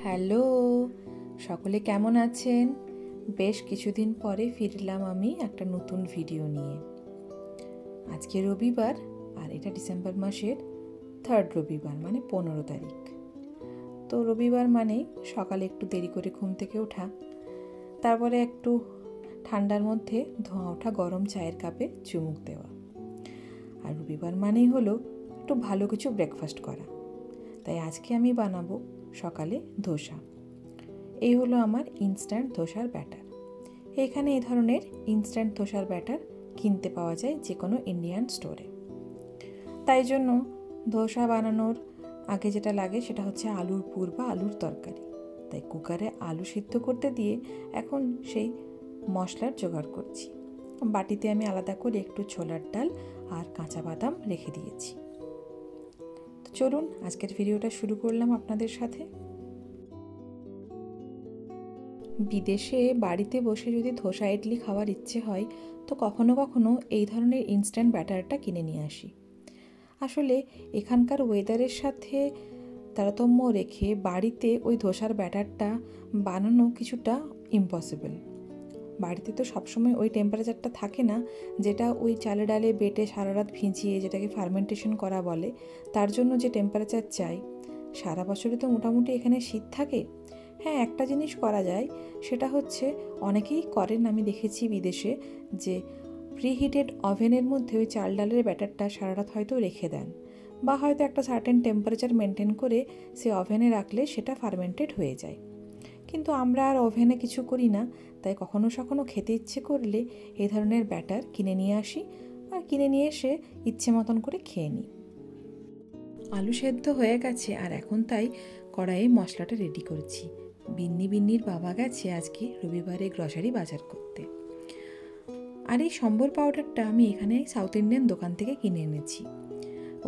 Hello, সকলে কেমন আছেন? বেশ কিছুদিন পরে ফিরলাম আমি একটা নতুন ভিডিও নিয়ে। আজকে রবিবার আর এটা ডিসেম্বর মাসের 3rd রবিবার, মানে 15 তারিখ। তো রবিবার মানেই সকালে একটু দেরি করে ঘুম থেকে ওঠা, তারপরে একটু ঠান্ডার মধ্যে ধোঁয়া ওঠা গরম চায়ের কাপে চুমুক দেওয়া। আর রবিবার মানেই হলো একটু ভালো কিছু ব্রেকফাস্ট করা। তাই আজকে আমি বানাবো সকালে ধোসা। এই হলো আমার ইনস্ট্যান্ট ধোসার ব্যাটার। এখানে এই ধরনের ইনস্ট্যান্ট ধোসার ব্যাটার কিনতে পাওয়া যায় যে কোনো ইন্ডিয়ান স্টোরে। তাই জন্য ধোসা বানানোর আগে যেটা লাগে সেটা হচ্ছে আলুর পুর বা আলুর তরকারি। তাই কুকারে আলু সিদ্ধ করতে দিয়ে এখন সেই মশলার জোগাড় করছি। বাটিতে আমি আলাদা করে একটু ছোলার ডাল আর কাঁচা বাদাম রেখে দিয়েছি। তো চলুন আজকের ভিডিওটা শুরু করলাম আপনাদের সাথে। বিদেশে বাড়িতে বসে যদি ধোসা ইডলি খাওয়ার ইচ্ছে হয় তো কখনো কখনো এই ধরনের ইনস্ট্যান্ট ব্যাটারটা কিনে নিয়ে আসি। আসলে এখানকার ওয়েদারের সাথে তারতম্য রেখে বাড়িতে ওই ধোসার ব্যাটারটা বানানো কিছুটা ইম্পসিবল। বাড়িতে তো সবসময় ওই টেম্পারেচারটা থাকে না, যেটা ওই চালে ডালে বেটে সারা রাত ভিজিয়ে যেটাকে ফার্মেন্টেশন করা বলে, তার জন্য যে টেম্পারেচার চাই। সারা বছরে তো মোটামুটি এখানে শীত থাকে। হ্যাঁ, একটা জিনিস করা যায়, সেটা হচ্ছে অনেকেই করেন, আমি দেখেছি বিদেশে, যে প্রিহিটেড ওভেনের মধ্যে ওই চাল ডালের ব্যাটারটা সারা রাত হয়তো রেখে দেন, বা হয়তো একটা সার্টেন টেম্পারেচার মেনটেন করে সে ওভেনে রাখলে সেটা ফার্মেন্টেড হয়ে যায়। কিন্তু আমরা আর ওভেনে কিছু করি না, তাই কখনো সখনো খেতে ইচ্ছে করলে এই ধরনের ব্যাটার কিনে নিয়ে আসি, আর কিনে নিয়ে এসে ইচ্ছে মতন করে খেয়ে নিই। আলু সেদ্ধ হয়ে গেছে আর এখন তাই কড়াইয়ে মশলাটা রেডি করছি। বিন্নির বাবা গেছে আজকে রবিবারে গ্রসারি বাজার করতে। আর এই সম্বর পাউডারটা আমি এখানে সাউথ ইন্ডিয়ান দোকান থেকে কিনে এনেছি।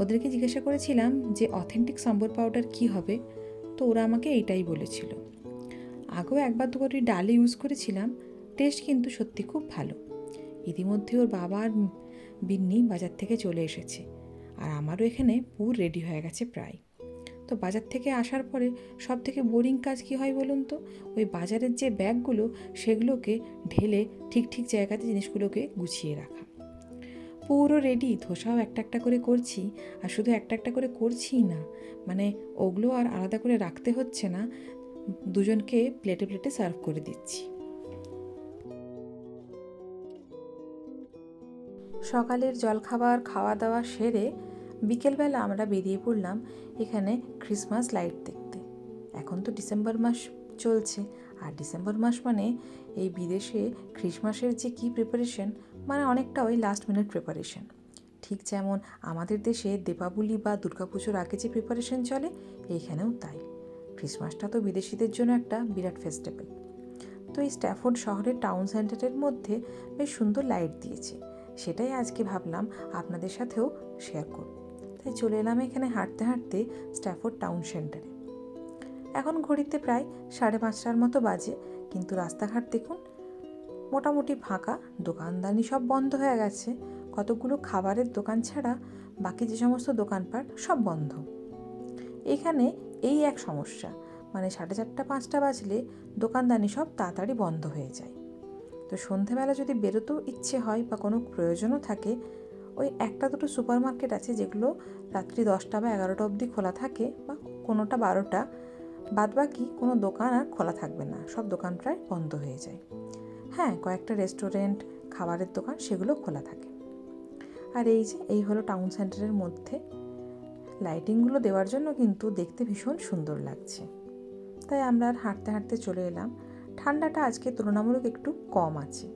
ওদেরকে জিজ্ঞাসা করেছিলাম যে অথেন্টিক সম্বর পাউডার কি হবে, তো ওরা আমাকে এইটাই বলেছিল। আগেও একবার দুবারই ডালে ইউজ করেছিলাম, টেস্ট কিন্তু সত্যি খুব ভালো। ইতিমধ্যে ওর বাবা আর বিন্নি বাজার থেকে চলে এসেছে, আর আমারও এখানে পুর রেডি হয়ে গেছে প্রায়। তো বাজার থেকে আসার পরে সব থেকে বোরিং কাজ কী হয় বলুন তো? ওই বাজারের যে ব্যাগগুলো সেগুলোকে ঢেলে ঠিক ঠিক জায়গাতে জিনিসগুলোকে গুছিয়ে রাখা। পুরো রেডি, ধোসাও একটা একটা করে করছি, আর শুধু একটা একটা করে করছিই না, মানে ওগুলো আর আলাদা করে রাখতে হচ্ছে না, দুজনকে প্লেটে প্লেটে সার্ভ করে দিচ্ছি। সকালের জলখাবার খাওয়া দাওয়া সেরে বিকেলবেলা আমরা বেরিয়ে পড়লাম এখানে ক্রিসমাস লাইট দেখতে। এখন তো ডিসেম্বর মাস চলছে, আর ডিসেম্বর মাস মানে এই বিদেশে ক্রিসমাসের যে কী প্রিপারেশন, মানে অনেকটা ওই লাস্ট মিনিট প্রিপারেশন। ঠিক যেমন আমাদের দেশে দীপাবলি বা দুর্গাপুজোর আগে যে প্রিপারেশন চলে, এইখানেও তাই। ক্রিসমাসটা তো বিদেশিদের জন্য একটা বিরাট ফেস্টিভ্যাল। তো এই স্ট্যাফোর্ড শহরের টাউন সেন্টারের মধ্যে বেশ সুন্দর লাইট দিয়েছে, সেটাই আজকে ভাবলাম আপনাদের সাথেও শেয়ার করব। তাই চলে এলাম এখানে হাঁটতে হাঁটতে স্ট্যাফোর্ড টাউন সেন্টারে। এখন ঘড়িতে প্রায় 5:30টার মতো বাজে, কিন্তু রাস্তাঘাট দেখুন মোটামুটি ফাঁকা, দোকানদানি সব বন্ধ হয়ে গেছে। কতগুলো খাবারের দোকান ছাড়া বাকি যে সমস্ত দোকানপাট সব বন্ধ। এখানে এই এক সমস্যা, মানে 4:30-5টা বাজলে দোকানদানি সব তাড়াতাড়ি বন্ধ হয়ে যায়। তো সন্ধেবেলা যদি বেরোতেও ইচ্ছে হয় বা কোনো প্রয়োজনও থাকে, ওই একটা দুটো সুপার মার্কেট আছে যেগুলো রাত্রি 10টা বা 11টা অবধি খোলা থাকে, বা কোনোটা 12টা, বাদবাকি কোনো দোকান আর খোলা থাকবে না, সব দোকান প্রায় বন্ধ হয়ে যায়। হ্যাঁ, কয়েকটা রেস্টুরেন্ট, খাবারের দোকান সেগুলো খোলা থাকে। আর এই হলো টাউন সেন্টারের মধ্যে। লাইটিংগুলো দেওয়ার জন্য কিন্তু দেখতে ভীষণ সুন্দর লাগছে। তাই আমরা আর হাঁটতে হাঁটতে চলে এলাম। ঠান্ডাটা আজকে তুলনামূলক একটু কম আছে।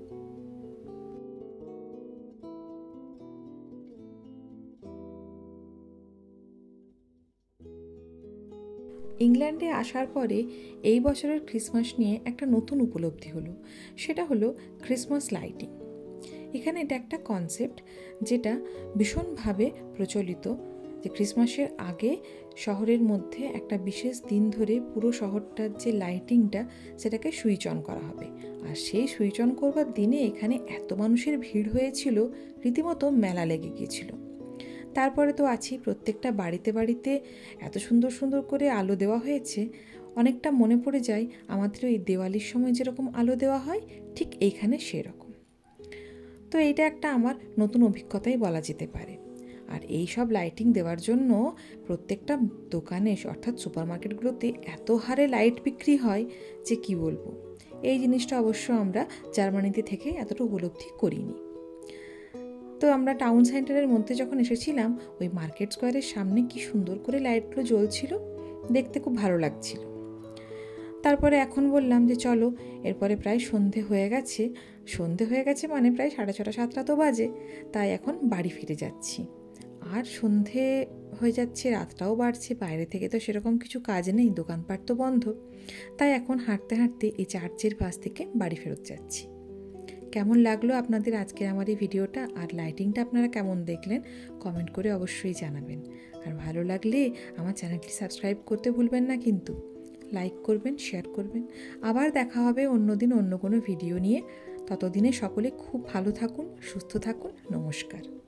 ইংল্যান্ডে আসার পরে এই বছরের ক্রিসমাস নিয়ে একটা নতুন উপলব্ধি হলো, সেটা হলো ক্রিসমাস লাইটিং। এখানে এটা একটা কনসেপ্ট যেটা ভীষণভাবে প্রচলিত, যে ক্রিসমাসের আগে শহরের মধ্যে একটা বিশেষ দিন ধরে পুরো শহরটার যে লাইটিংটা সেটাকে সুইচ অন করা হবে। আর সেই সুইচ অন করবার দিনে এখানে এত মানুষের ভিড় হয়েছিল, রীতিমতো মেলা লেগে গিয়েছিল। তারপরে তো আছেই প্রত্যেকটা বাড়িতে বাড়িতে এত সুন্দর সুন্দর করে আলো দেওয়া হয়েছে, অনেকটা মনে পড়ে যায় আমাদের ওই দেওয়ালির সময় যেরকম আলো দেওয়া হয় ঠিক এইখানে সেরকম। তো এইটা একটা আমার নতুন অভিজ্ঞতাই বলা যেতে পারে। আর এই সব লাইটিং দেওয়ার জন্য প্রত্যেকটা দোকানে অর্থাৎ সুপারমার্কেটগুলোতে এত হারে লাইট বিক্রি হয় যে কি বলবো। এই জিনিসটা অবশ্য আমরা জার্মানিতে থেকে এতটা উপলব্ধি করিনি। তো আমরা টাউন সেন্টারের মধ্যে যখন এসেছিলাম, ওই মার্কেট স্কোয়ারের সামনে কি সুন্দর করে লাইটগুলো জ্বলছিল, দেখতে খুব ভালো লাগছিল। তারপরে এখন বললাম যে চলো, এরপরে প্রায় সন্ধে হয়ে গেছে মানে প্রায় 6:30 7টা তো বাজে, তাই এখন বাড়ি ফিরে যাচ্ছি। আর সন্ধে হয়ে যাচ্ছে, রাতটাও বাড়ছে, বাইরে থেকে তো সেরকম কিছু কাজ নেই, দোকানপাট তো বন্ধ। তাই এখন হাঁটতে হাঁটতে এই চার্চের পাশ থেকে বাড়ি ফেরত যাচ্ছি। কেমন লাগলো আপনাদের আজকের আমার এই ভিডিওটা, আর লাইটিংটা আপনারা কেমন দেখলেন কমেন্ট করে অবশ্যই জানাবেন। আর ভালো লাগলে আমার চ্যানেলটি সাবস্ক্রাইব করতে ভুলবেন না কিন্তু। লাইক করবেন, শেয়ার করবেন। আবার দেখা হবে অন্যদিন অন্য কোনো ভিডিও নিয়ে। ততদিনে সকলে খুব ভালো থাকুন, সুস্থ থাকুন। নমস্কার।